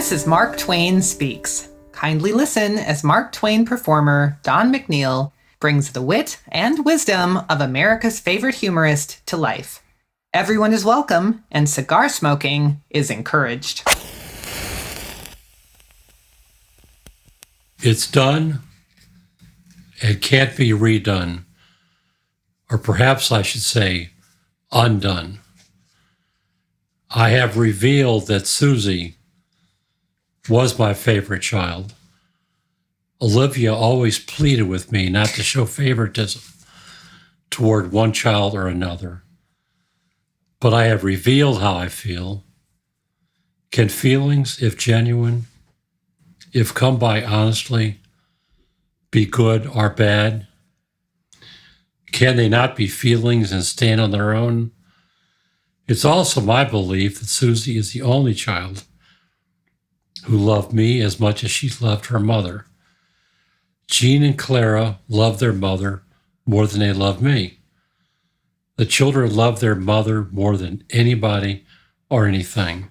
This is Mark Twain Speaks. Kindly listen as Mark Twain performer Don McNeil brings the wit and wisdom of America's favorite humorist to life. Everyone is welcome, and cigar smoking is encouraged. It's done. It can't be redone. Or perhaps I should say, undone. I have revealed that Susie was my favorite child. Olivia always pleaded with me not to show favoritism toward one child or another. But I have revealed how I feel. Can feelings, if genuine, if come by honestly, be good or bad? Can they not be feelings and stand on their own? It's also my belief that Susie is the only child who loved me as much as she loved her mother. Jean and Clara loved their mother more than they loved me. The children loved their mother more than anybody or anything,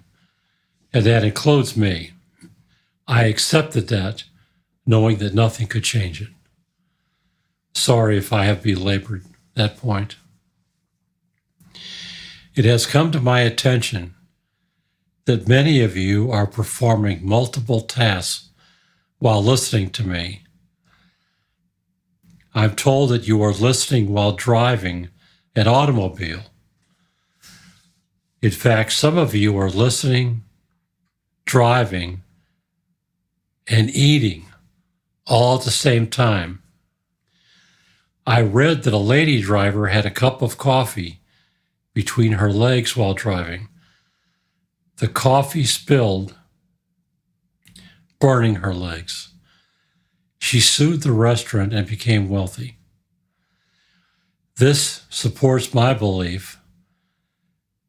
and that includes me. I accepted that, knowing that nothing could change it. Sorry if I have belabored that point. It has come to my attention that many of you are performing multiple tasks while listening to me. I'm told that you are listening while driving an automobile. In fact, some of you are listening, driving, and eating all at the same time. I read that a lady driver had a cup of coffee between her legs while driving. The coffee spilled, burning her legs. She sued the restaurant and became wealthy. This supports my belief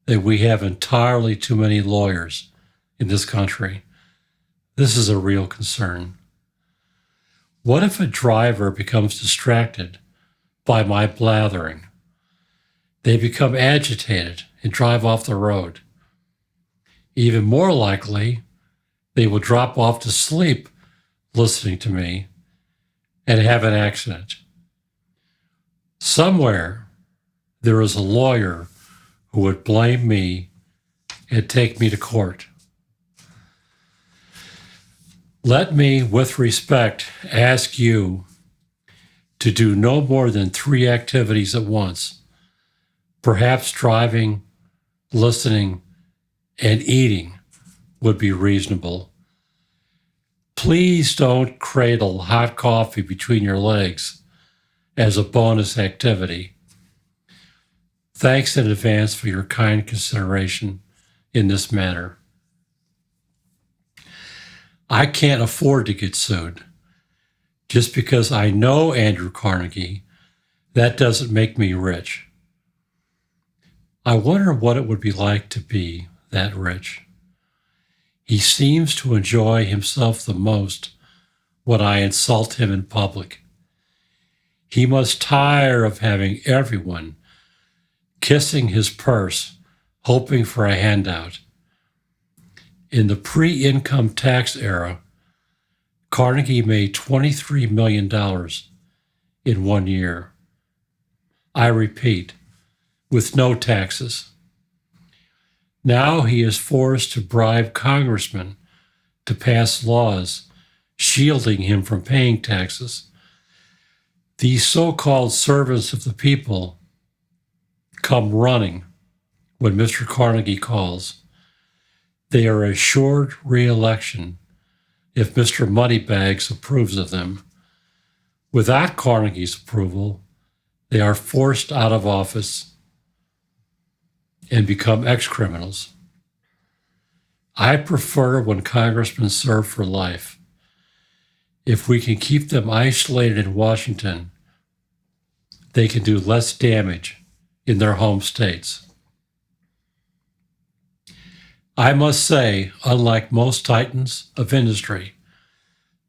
that we have entirely too many lawyers in this country. This is a real concern. What if a driver becomes distracted by my blathering? They become agitated and drive off the road. Even more likely, they will drop off to sleep listening to me and have an accident. Somewhere, there is a lawyer who would blame me and take me to court. Let me, with respect, ask you to do no more than 3 activities at once. Perhaps driving, listening, and eating would be reasonable. Please don't cradle hot coffee between your legs as a bonus activity. Thanks in advance for your kind consideration in this matter. I can't afford to get sued. Just because I know Andrew Carnegie, that doesn't make me rich. I wonder what it would be like to be that rich. He seems to enjoy himself the most when I insult him in public. He must tire of having everyone kissing his purse, hoping for a handout. In the pre-income tax era, Carnegie made $23 million in 1 year. I repeat, with no taxes. Now he is forced to bribe congressmen to pass laws shielding him from paying taxes. These so-called servants of the people come running when Mr. Carnegie calls. They are assured re-election if Mr. Moneybags approves of them. Without Carnegie's approval, they are forced out of office and become ex-criminals. I prefer when congressmen serve for life. If we can keep them isolated in Washington, they can do less damage in their home states. I must say, unlike most titans of industry,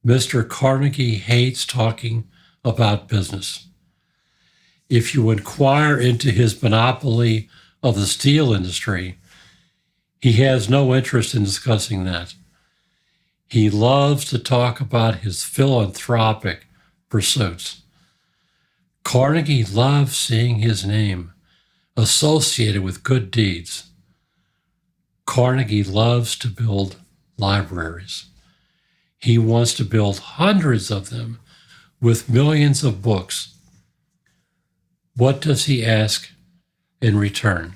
Mr. Carnegie hates talking about business. If you inquire into his monopoly of the steel industry, he has no interest in discussing that. He loves to talk about his philanthropic pursuits. Carnegie loves seeing his name associated with good deeds. Carnegie loves to build libraries. He wants to build hundreds of them with millions of books. What does he ask in return?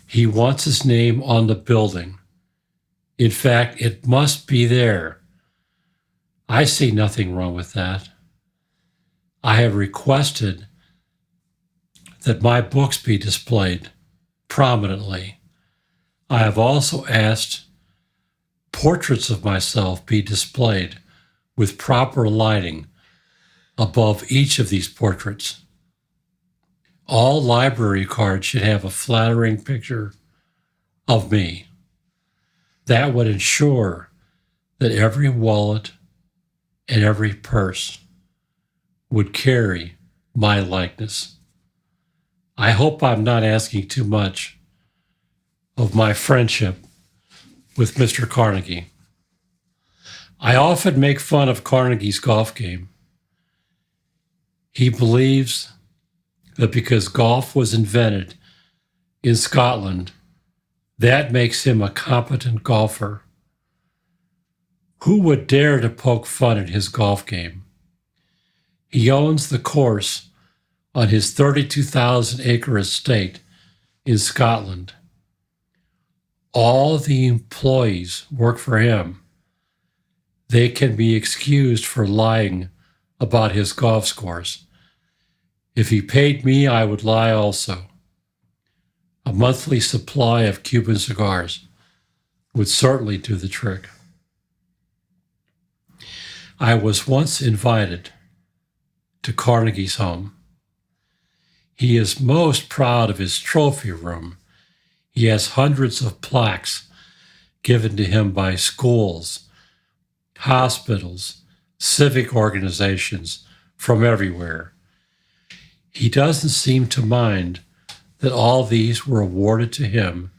He wants his name on the building. In fact, it must be there. I see nothing wrong with that. I have requested that my books be displayed prominently. I have also asked portraits of myself be displayed with proper lighting above each of these portraits. All library cards should have a flattering picture of me. That would ensure that every wallet and every purse would carry my likeness. I hope I'm not asking too much of my friendship with Mr. Carnegie. I often make fun of Carnegie's golf game. He believes that because golf was invented in Scotland, that makes him a competent golfer. Who would dare to poke fun at his golf game? He owns the course on his 32,000-acre estate in Scotland. All the employees work for him. They can be excused for lying about his golf scores. If he paid me, I would lie also. A monthly supply of Cuban cigars would certainly do the trick. I was once invited to Carnegie's home. He is most proud of his trophy room. He has hundreds of plaques given to him by schools, hospitals, civic organizations from everywhere. He doesn't seem to mind that all these were awarded to him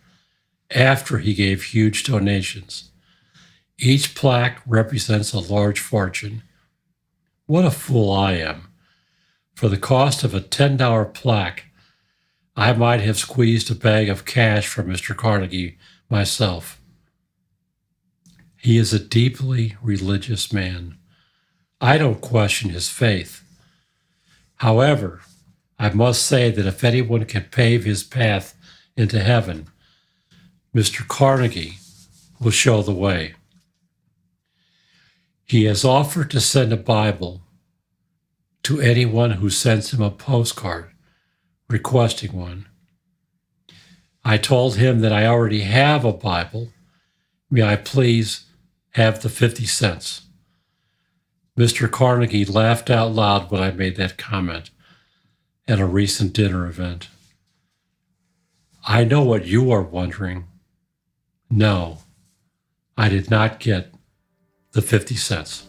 after he gave huge donations. Each plaque represents a large fortune. What a fool I am. For the cost of a $10 plaque, I might have squeezed a bag of cash from Mr. Carnegie myself. He is a deeply religious man. I don't question his faith. However, I must say that if anyone can pave his path into heaven, Mr. Carnegie will show the way. He has offered to send a Bible to anyone who sends him a postcard requesting one. I told him that I already have a Bible. May I please have the 50 cents? Mr. Carnegie laughed out loud when I made that comment at a recent dinner event. I know what you are wondering. No, I did not get the 50 cents.